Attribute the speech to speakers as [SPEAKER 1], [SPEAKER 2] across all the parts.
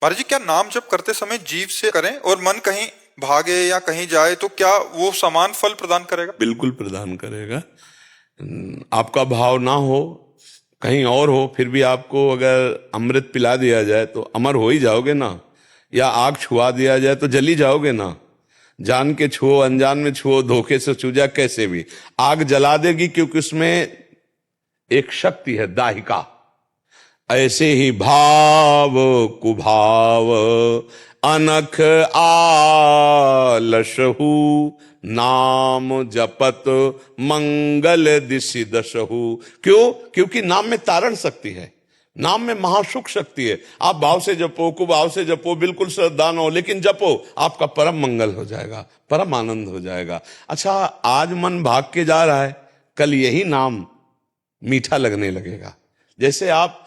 [SPEAKER 1] महाराज जी, क्या नाम जप करते समय जीभ से करें और मन कहीं भागे या कहीं जाए तो क्या वो समान फल प्रदान करेगा?
[SPEAKER 2] बिल्कुल प्रदान करेगा। आपका भाव ना हो, कहीं और हो, फिर भी आपको अगर अमृत पिला दिया जाए तो अमर हो ही जाओगे ना। या आग छुआ दिया जाए तो जली जाओगे ना। जान के छुओ, अनजान में छुओ, धोखे से छू जा, कैसे भी आग जला देगी, क्योंकि उसमें एक शक्ति है, दाहिका। ऐसे ही भाव कुभाव अनख आलसहु, नाम जपत मंगल दिशि दशहु। क्यों? क्योंकि नाम में तारण शक्ति है, नाम में महासुख शक्ति है। आप भाव से जपो, कुभाव से जपो, बिल्कुल श्रद्धा न हो, लेकिन जपो, आपका परम मंगल हो जाएगा, परम आनंद हो जाएगा। अच्छा, आज मन भाग के जा रहा है, कल यही नाम मीठा लगने लगेगा। जैसे आप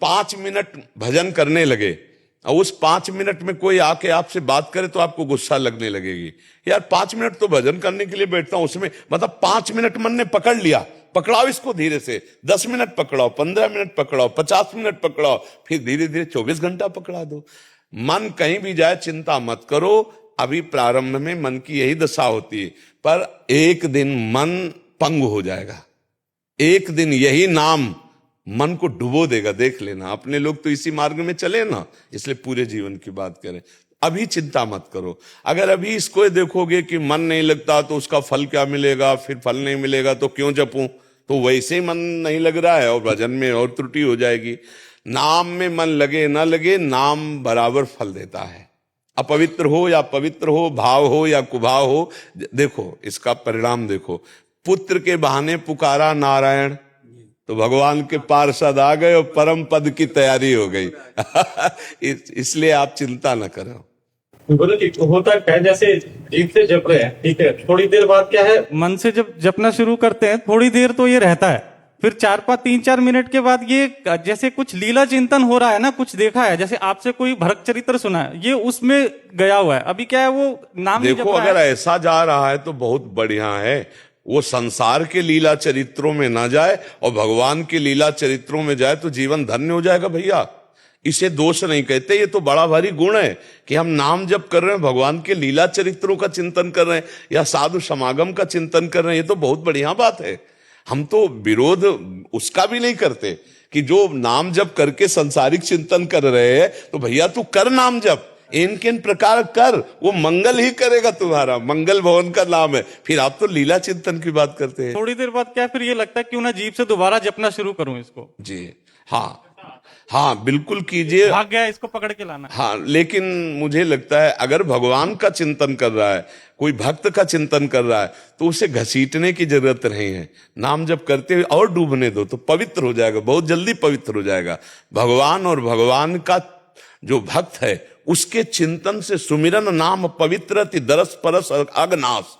[SPEAKER 2] 5 मिनट भजन करने लगे और उस 5 मिनट में कोई आके आपसे बात करे तो आपको गुस्सा लगने लगेगी। यार 5 मिनट तो भजन करने के लिए बैठता हूं, उसमें मतलब 5 मिनट मन ने पकड़ लिया, पकड़ाओ इसको धीरे से। 10 मिनट पकड़ाओ, 15 मिनट पकड़ाओ, 50 मिनट पकड़ाओ, फिर धीरे धीरे 24 घंटा पकड़ा दो। मन कहीं भी जाए चिंता मत करो। अभी प्रारंभ में मन की यही दशा होती है, पर एक दिन मन पंग हो जाएगा, एक दिन यही नाम मन को डुबो देगा। देख लेना, अपने लोग तो इसी मार्ग में चले ना, इसलिए पूरे जीवन की बात करें। अभी चिंता मत करो। अगर अभी इसको देखोगे कि मन नहीं लगता तो उसका फल क्या मिलेगा, फिर फल नहीं मिलेगा तो क्यों जपूं, तो वैसे ही मन नहीं लग रहा है और भजन में और त्रुटि हो जाएगी। नाम में मन लगे ना लगे, नाम बराबर फल देता है। अपवित्र हो या पवित्र हो, भाव हो या कुभाव हो, देखो इसका परिणाम देखो। पुत्र के बहाने पुकारा नारायण तो भगवान के पार्षद आ गए और परम पद की तैयारी हो गई। इसलिए आप चिंता न करो।
[SPEAKER 3] बोले कि होता क्या है, जैसे जीभ से जप रहे हैं, ठीक है, थोड़ी देर बाद क्या है,
[SPEAKER 4] मन से जब जपना शुरू करते हैं थोड़ी देर तो ये रहता है, फिर 3-4 मिनट के बाद ये जैसे कुछ लीला चिंतन हो रहा है ना, कुछ देखा है, जैसे आपसे कोई भरत चरित्र सुना है, ये उसमें गया हुआ है। अभी क्या है, वो नाम नहीं जप
[SPEAKER 2] देखो,
[SPEAKER 4] रहा है।
[SPEAKER 2] अगर ऐसा जा रहा है तो बहुत बढ़िया है। वो संसार के लीला चरित्रों में ना जाए और भगवान के लीला चरित्रों में जाए तो जीवन धन्य हो जाएगा भैया। इसे दोष नहीं कहते, ये तो बड़ा भारी गुण है कि हम नाम जप कर रहे हैं, भगवान के लीला चरित्रों का चिंतन कर रहे हैं या साधु समागम का चिंतन कर रहे हैं, ये तो बहुत बढ़िया बात है। हम तो विरोध उसका भी नहीं करते कि जो नाम जप करके संसारिक चिंतन कर रहे हैं, तो भैया तू कर नाम जप, इनके प्रकार कर, वो मंगल ही करेगा तुम्हारा। मंगल भवन का नाम है। फिर आप तो लीला चिंतन की बात करते हैं।
[SPEAKER 4] थोड़ी देर बाद क्या है, फिर ये लगता है क्यों ना जीभ से दोबारा जपना शुरू करूं इसको।
[SPEAKER 2] जी हाँ, हाँ बिल्कुल कीजिए।
[SPEAKER 4] भाग गया, इसको पकड़ के लाना।
[SPEAKER 2] हाँ, लेकिन मुझे लगता है अगर भगवान का चिंतन कर रहा है, कोई भक्त का चिंतन कर रहा है, तो उसे घसीटने की जरूरत नहीं है। नाम जब करते हुए और डूबने दो तो पवित्र हो जाएगा, बहुत जल्दी पवित्र हो जाएगा। भगवान और भगवान का जो भक्त है उसके चिंतन से सुमिरन नाम पवित्र दरस परस अगनाश।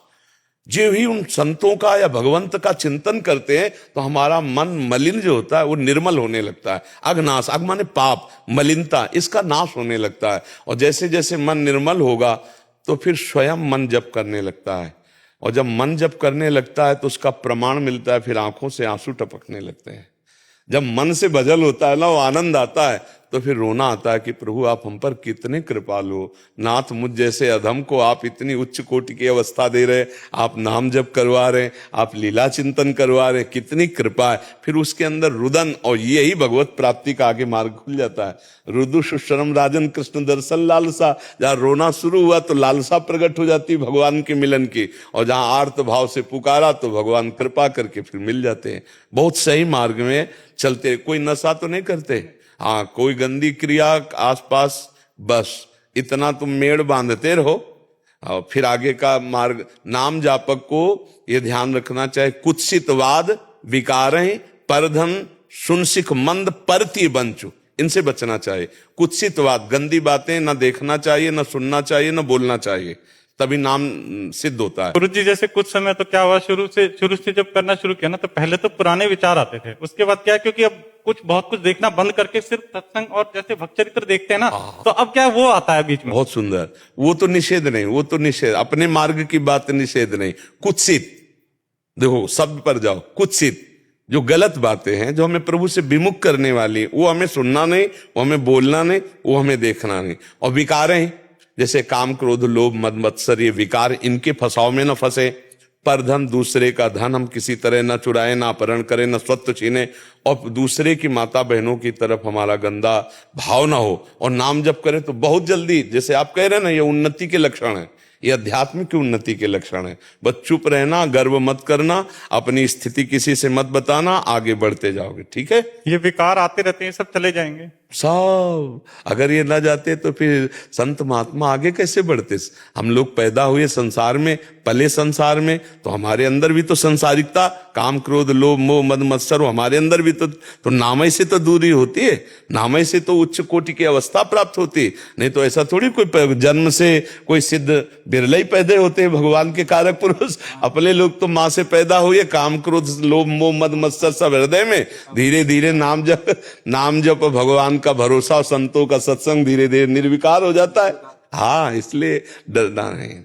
[SPEAKER 2] जो ही उन संतों का या भगवंत का चिंतन करते हैं तो हमारा मन मलिन जो होता है वो निर्मल होने लगता है। अगनाश, अग माने पाप, मलिनता, इसका नाश होने लगता है। और जैसे जैसे मन निर्मल होगा तो फिर स्वयं मन जप करने लगता है, और जब मन जप करने लगता है तो उसका प्रमाण मिलता है, फिर आंखों से आंसू टपकने लगते हैं। जब मन से भजन होता है ना, वो आनंद आता है, तो फिर रोना आता है कि प्रभु आप हम पर कितने कृपालु हो नाथ, मुझ जैसे अधम को आप इतनी उच्च कोटि की अवस्था दे रहे, आप नाम जप करवा रहे, आप लीला चिंतन करवा रहे, कितनी कृपा है। फिर उसके अंदर रुदन, और यही भगवत प्राप्ति का आगे मार्ग खुल जाता है। रुदु सुशरम राजन कृष्ण दर्शन लालसा, जहाँ रोना शुरू हुआ तो लालसा प्रकट हो जाती भगवान के मिलन की, और जहाँ आर्त भाव से पुकारा तो भगवान कृपा करके फिर मिल जाते हैं। बहुत सही मार्ग में चलते। कोई नशा तो नहीं करते, हाँ, कोई गंदी क्रिया आसपास, बस इतना तुम मेड़ बांधते रहो, और फिर आगे का मार्ग। नाम जापक को यह ध्यान रखना चाहिए, कुत्सितवाद विकारें परधन सुनसिख मंद परती बंचु, इनसे बचना चाहिए। कुत्सितवाद, गंदी बातें ना देखना चाहिए, ना सुनना चाहिए, ना बोलना चाहिए, तभी नाम सिद्ध होता है।
[SPEAKER 4] गुरु जी, जैसे कुछ समय तो क्या हुआ, शुरू से जब करना शुरू किया ना, तो पहले तो पुराने विचार आते थे। उसके बाद क्या है, क्योंकि अब बहुत कुछ देखना बंद करके सिर्फ सत्संग और जैसे भक्त चरित्र देखते हैं ना, तो अब क्या है, वो आता है बीच में।
[SPEAKER 2] बहुत सुंदर। वो तो निषेध नहीं, वो तो निषेध, अपने मार्ग की बात निषेध नहीं। कुत्सित, देखो शब्द पर जाओ, कुत्सित जो गलत बातें हैं, जो हमें प्रभु से विमुख करने वाली, वो हमें सुनना नहीं, वो हमें बोलना नहीं, वो हमें देखना नहीं। और विकारें जैसे काम, क्रोध, लोभ, मद, मत्सर, ये विकार, इनके फंसाव में न फंसे। परधन, दूसरे का धन हम किसी तरह न चुराए, न अपहरण करें, न स्वत्व छीने, और दूसरे की माता बहनों की तरफ हमारा गंदा भाव ना हो। और नाम जप करें तो बहुत जल्दी, जैसे आप कह रहे हैं ना, ये उन्नति के लक्षण है, ये अध्यात्म की उन्नति के लक्षण है। बस चुप रहना, गर्व मत करना, अपनी स्थिति किसी से मत बताना, आगे बढ़ते जाओगे, ठीक है।
[SPEAKER 4] ये विकार आते रहते हैं, सब चले जाएंगे
[SPEAKER 2] सब अगर ये ना जाते तो फिर संत महात्मा आगे कैसे बढ़ते। हम लोग पैदा हुए संसार में, पले संसार में, तो हमारे अंदर भी तो संसारिकता, काम, क्रोध, लोभ, मोह, मद, मत्सर, हमारे अंदर भी तो नामय से तो दूरी होती है, नामय से तो उच्च कोटि की अवस्था प्राप्त होती है। नहीं तो ऐसा थोड़ी कोई जन्म से कोई सिद्ध बिरले ही पैदा होते हैं भगवान के कारक पुरुष। अपने लोग तो माँ से पैदा हुए, काम, क्रोध, लोभ, मोह, मद, मत्सर सब हृदय में, धीरे धीरे नाम जप भगवान का भरोसा, संतों का सत्संग, धीरे धीरे निर्विकार हो जाता है। हाँ, इसलिए डरना नहीं।